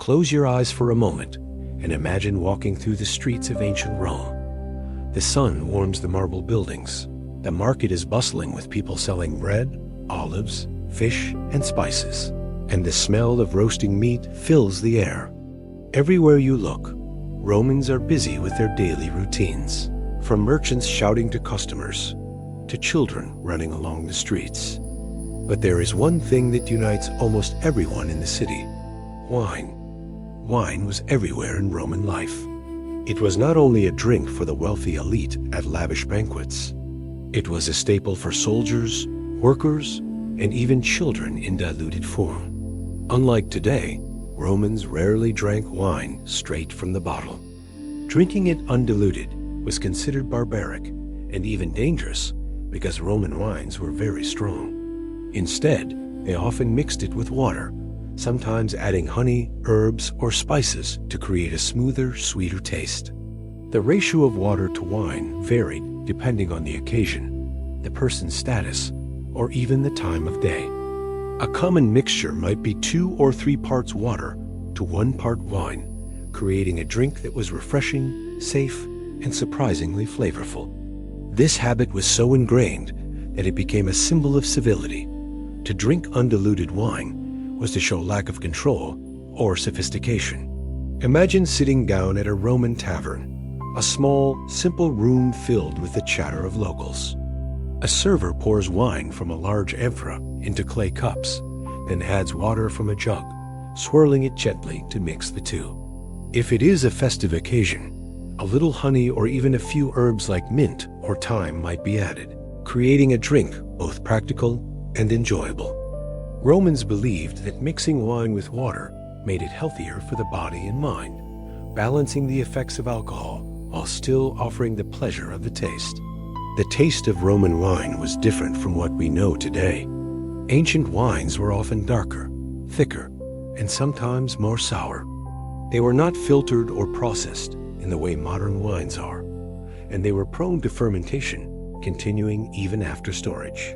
Close your eyes for a moment and imagine walking through the streets of ancient Rome. The sun warms the marble buildings. The market is bustling with people selling bread, olives, fish, and spices, and the smell of roasting meat fills the air. Everywhere you look, Romans are busy with their daily routines, from merchants shouting to customers, to children running along the streets. But there is one thing that unites almost everyone in the city: wine. Wine was everywhere in Roman life. It was not only a drink for the wealthy elite at lavish banquets. It was a staple for soldiers, workers, and even children in diluted form. Unlike today, Romans rarely drank wine straight from the bottle. Drinking it undiluted was considered barbaric and even dangerous because Roman wines were very strong. Instead, they often mixed it with water, sometimes adding honey, herbs, or spices to create a smoother, sweeter taste. The ratio of water to wine varied depending on the occasion, the person's status, or even the time of day. A common mixture might be 2 or 3 parts water to 1 part wine, creating a drink that was refreshing, safe, and surprisingly flavorful. This habit was so ingrained that it became a symbol of civility. To drink undiluted wine was to show lack of control or sophistication. Imagine sitting down at a Roman tavern, a small, simple room filled with the chatter of locals. A server pours wine from a large amphora into clay cups, then adds water from a jug, swirling it gently to mix the two. If it is a festive occasion, a little honey or even a few herbs like mint or thyme might be added, creating a drink both practical and enjoyable. Romans believed that mixing wine with water made it healthier for the body and mind, balancing the effects of alcohol while still offering the pleasure of the taste. The taste of Roman wine was different from what we know today. Ancient wines were often darker, thicker, and sometimes more sour. They were not filtered or processed in the way modern wines are, and they were prone to fermentation, continuing even after storage.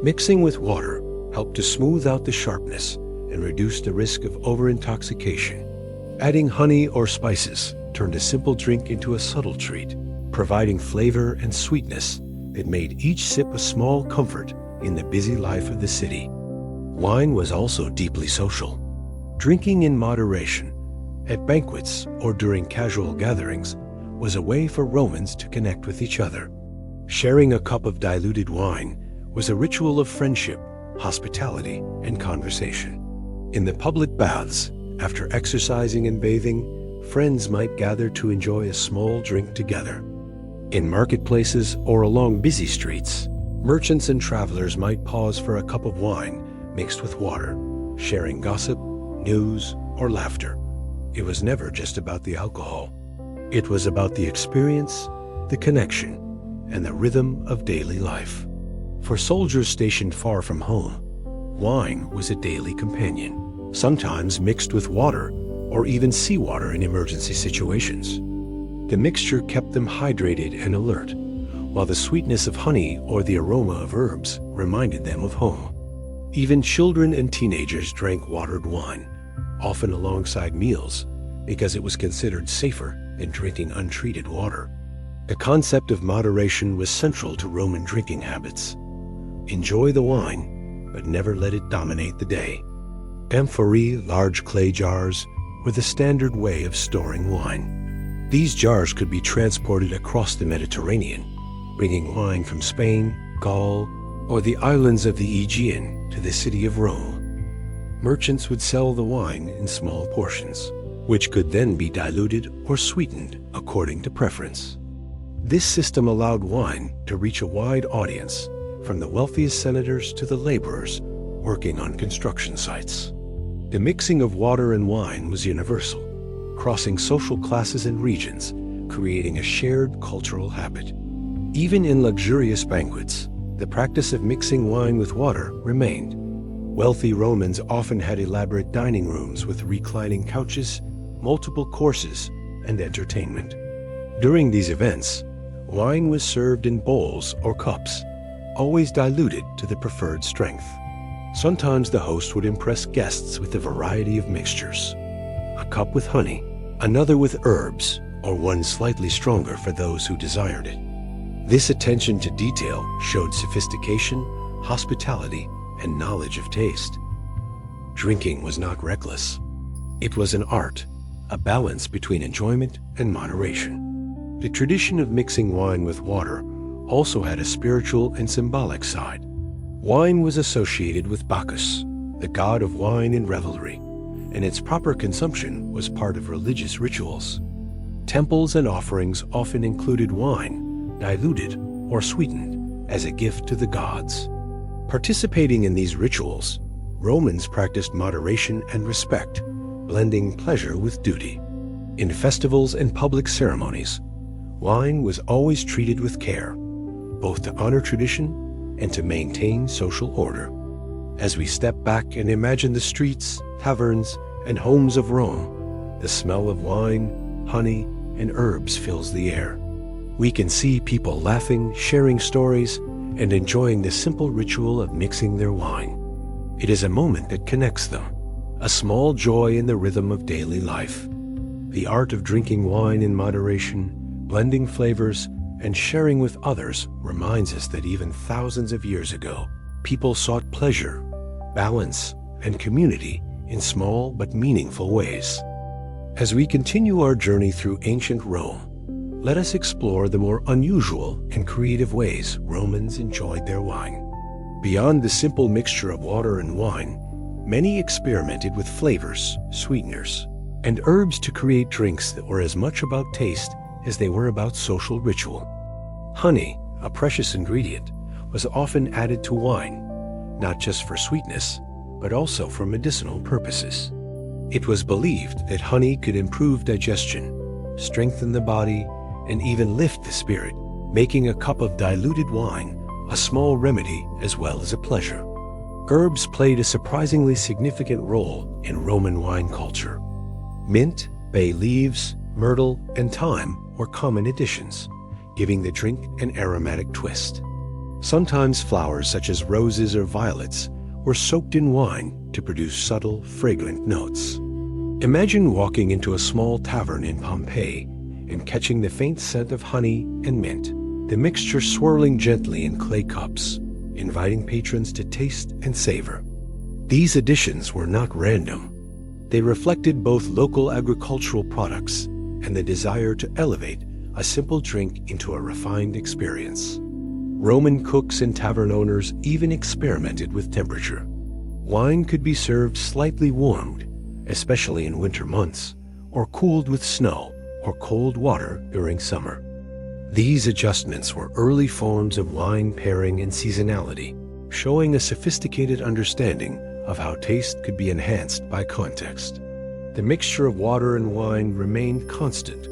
Mixing with water helped to smooth out the sharpness and reduce the risk of over-intoxication. Adding honey or spices turned a simple drink into a subtle treat, providing flavor and sweetness that made each sip a small comfort in the busy life of the city. Wine was also deeply social. Drinking in moderation, at banquets or during casual gatherings, was a way for Romans to connect with each other. Sharing a cup of diluted wine was a ritual of friendship, hospitality, and conversation. In the public baths, after exercising and bathing, friends might gather to enjoy a small drink together. In marketplaces or along busy streets, merchants and travelers might pause for a cup of wine mixed with water, sharing gossip, news, or laughter. It was never just about the alcohol. It was about the experience, the connection, and the rhythm of daily life. For soldiers stationed far from home, wine was a daily companion, sometimes mixed with water or even seawater in emergency situations. The mixture kept them hydrated and alert, while the sweetness of honey or the aroma of herbs reminded them of home. Even children and teenagers drank watered wine, often alongside meals, because it was considered safer than drinking untreated water. The concept of moderation was central to Roman drinking habits. Enjoy the wine, but never let it dominate the day. Amphorae, large clay jars, were the standard way of storing wine. These jars could be transported across the Mediterranean, bringing wine from Spain, Gaul, or the islands of the Aegean to the city of Rome. Merchants would sell the wine in small portions, which could then be diluted or sweetened according to preference. This system allowed wine to reach a wide audience, from the wealthiest senators to the laborers working on construction sites. The mixing of water and wine was universal, crossing social classes and regions, creating a shared cultural habit. Even in luxurious banquets, the practice of mixing wine with water remained. Wealthy Romans often had elaborate dining rooms with reclining couches, multiple courses, and entertainment. During these events, wine was served in bowls or cups, always diluted to the preferred strength. Sometimes the host would impress guests with a variety of mixtures. A cup with honey, another with herbs, or one slightly stronger for those who desired it. This attention to detail showed sophistication, hospitality, and knowledge of taste. Drinking was not reckless. It was an art, a balance between enjoyment and moderation. The tradition of mixing wine with water also had a spiritual and symbolic side. Wine was associated with Bacchus, the god of wine and revelry, and its proper consumption was part of religious rituals. Temples and offerings often included wine, diluted or sweetened, as a gift to the gods. Participating in these rituals, Romans practiced moderation and respect, blending pleasure with duty. In festivals and public ceremonies, wine was always treated with care, both to honor tradition and to maintain social order. As we step back and imagine the streets, taverns, and homes of Rome, the smell of wine, honey, and herbs fills the air. We can see people laughing, sharing stories, and enjoying the simple ritual of mixing their wine. It is a moment that connects them, a small joy in the rhythm of daily life. The art of drinking wine in moderation, blending flavors, and sharing with others reminds us that even thousands of years ago, people sought pleasure, balance, and community in small but meaningful ways. As we continue our journey through ancient Rome, let us explore the more unusual and creative ways Romans enjoyed their wine. Beyond the simple mixture of water and wine, many experimented with flavors, sweeteners, and herbs to create drinks that were as much about taste as they were about social ritual. Honey, a precious ingredient, was often added to wine, not just for sweetness, but also for medicinal purposes. It was believed that honey could improve digestion, strengthen the body, and even lift the spirit, making a cup of diluted wine a small remedy as well as a pleasure. Herbs played a surprisingly significant role in Roman wine culture. Mint, bay leaves, myrtle, and thyme were common additions, giving the drink an aromatic twist. Sometimes flowers such as roses or violets were soaked in wine to produce subtle, fragrant notes. Imagine walking into a small tavern in Pompeii and catching the faint scent of honey and mint, the mixture swirling gently in clay cups, inviting patrons to taste and savor. These additions were not random. They reflected both local agricultural products and the desire to elevate a simple drink into a refined experience. Roman cooks and tavern owners even experimented with temperature. Wine could be served slightly warmed, especially in winter months, or cooled with snow or cold water during summer. These adjustments were early forms of wine pairing and seasonality, showing a sophisticated understanding of how taste could be enhanced by context. The mixture of water and wine remained constant,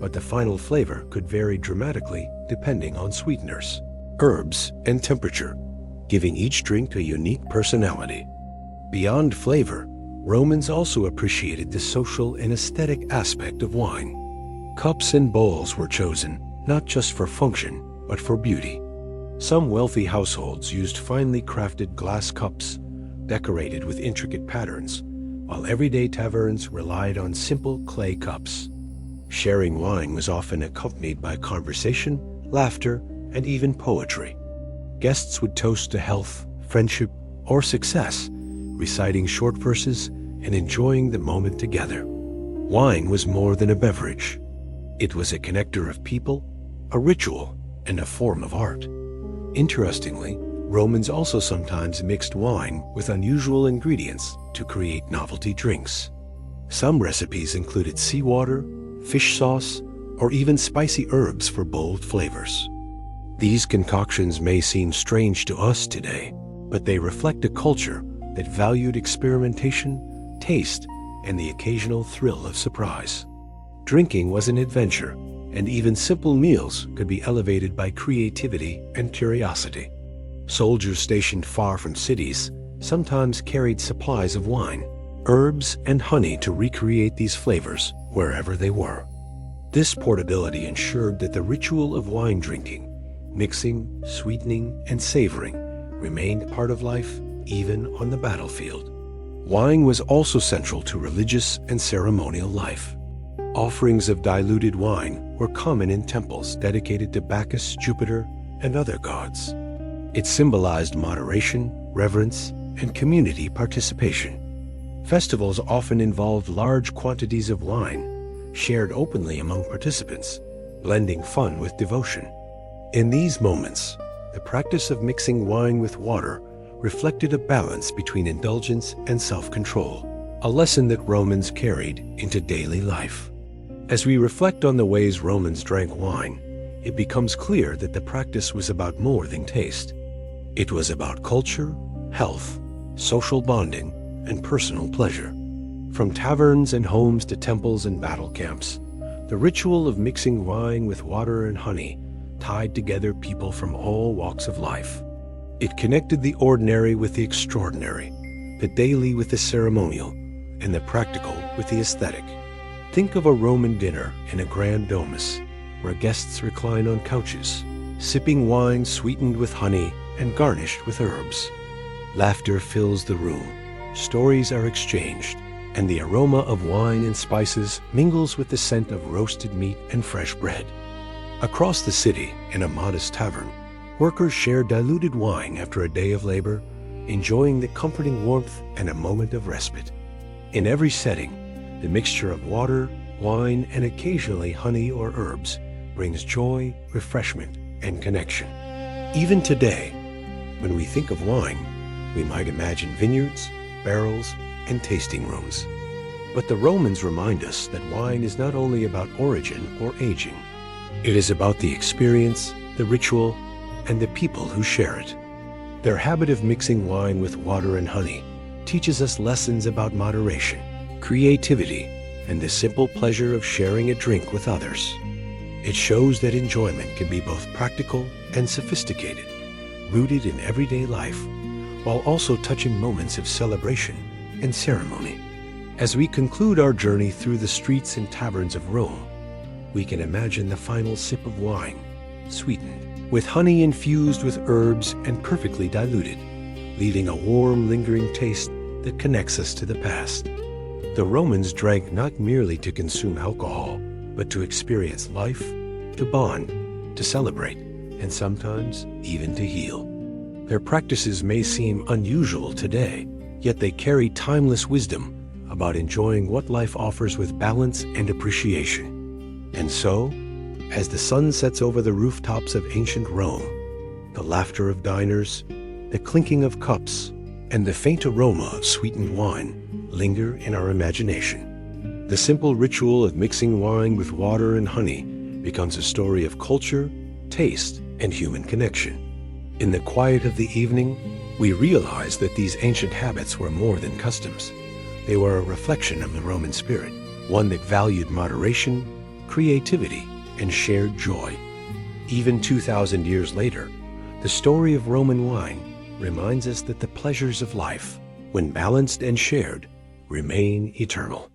but the final flavor could vary dramatically depending on sweeteners, herbs, and temperature, giving each drink a unique personality. Beyond flavor, Romans also appreciated the social and aesthetic aspect of wine. Cups and bowls were chosen not just for function, but for beauty. Some wealthy households used finely crafted glass cups, decorated with intricate patterns, while everyday taverns relied on simple clay cups. Sharing wine was often accompanied by conversation, laughter, and even poetry. Guests would toast to health, friendship, or success, reciting short verses and enjoying the moment together. Wine was more than a beverage. It was a connector of people, a ritual, and a form of art. Interestingly, Romans also sometimes mixed wine with unusual ingredients to create novelty drinks. Some recipes included seawater, fish sauce, or even spicy herbs for bold flavors. These concoctions may seem strange to us today, but they reflect a culture that valued experimentation, taste, and the occasional thrill of surprise. Drinking was an adventure, and even simple meals could be elevated by creativity and curiosity. Soldiers stationed far from cities sometimes carried supplies of wine, herbs, and honey to recreate these flavors wherever they were. This portability ensured that the ritual of wine drinking, mixing, sweetening, and savoring, remained part of life even on the battlefield. Wine was also central to religious and ceremonial life. Offerings of diluted wine were common in temples dedicated to Bacchus, Jupiter, and other gods. It symbolized moderation, reverence, and community participation. Festivals often involved large quantities of wine, shared openly among participants, blending fun with devotion. In these moments, the practice of mixing wine with water reflected a balance between indulgence and self-control, a lesson that Romans carried into daily life. As we reflect on the ways Romans drank wine, it becomes clear that the practice was about more than taste. It was about culture, health, social bonding, and personal pleasure. From taverns and homes to temples and battle camps, the ritual of mixing wine with water and honey tied together people from all walks of life. It connected the ordinary with the extraordinary, the daily with the ceremonial, and the practical with the aesthetic. Think of a Roman dinner in a grand domus, where guests recline on couches, sipping wine sweetened with honey and garnished with herbs. Laughter fills the room, stories are exchanged, and the aroma of wine and spices mingles with the scent of roasted meat and fresh bread. Across the city, in a modest tavern, workers share diluted wine after a day of labor, enjoying the comforting warmth and a moment of respite. In every setting, the mixture of water, wine, and occasionally honey or herbs brings joy, refreshment, and connection. Even today, when we think of wine, we might imagine vineyards, barrels, and tasting rooms. But the Romans remind us that wine is not only about origin or aging. It is about the experience, the ritual, and the people who share it. Their habit of mixing wine with water and honey teaches us lessons about moderation, creativity, and the simple pleasure of sharing a drink with others. It shows that enjoyment can be both practical and sophisticated, rooted in everyday life, while also touching moments of celebration and ceremony. As we conclude our journey through the streets and taverns of Rome, we can imagine the final sip of wine, sweetened with honey infused with herbs and perfectly diluted, leaving a warm, lingering taste that connects us to the past. The Romans drank not merely to consume alcohol, but to experience life, to bond, to celebrate, and sometimes even to heal. Their practices may seem unusual today, yet they carry timeless wisdom about enjoying what life offers with balance and appreciation. And so, as the sun sets over the rooftops of ancient Rome, the laughter of diners, the clinking of cups, and the faint aroma of sweetened wine linger in our imagination. The simple ritual of mixing wine with water and honey becomes a story of culture, taste, and human connection. In the quiet of the evening, we realize that these ancient habits were more than customs. They were a reflection of the Roman spirit, one that valued moderation, creativity, and shared joy. Even 2,000 years later, the story of Roman wine reminds us that the pleasures of life, when balanced and shared, remain eternal.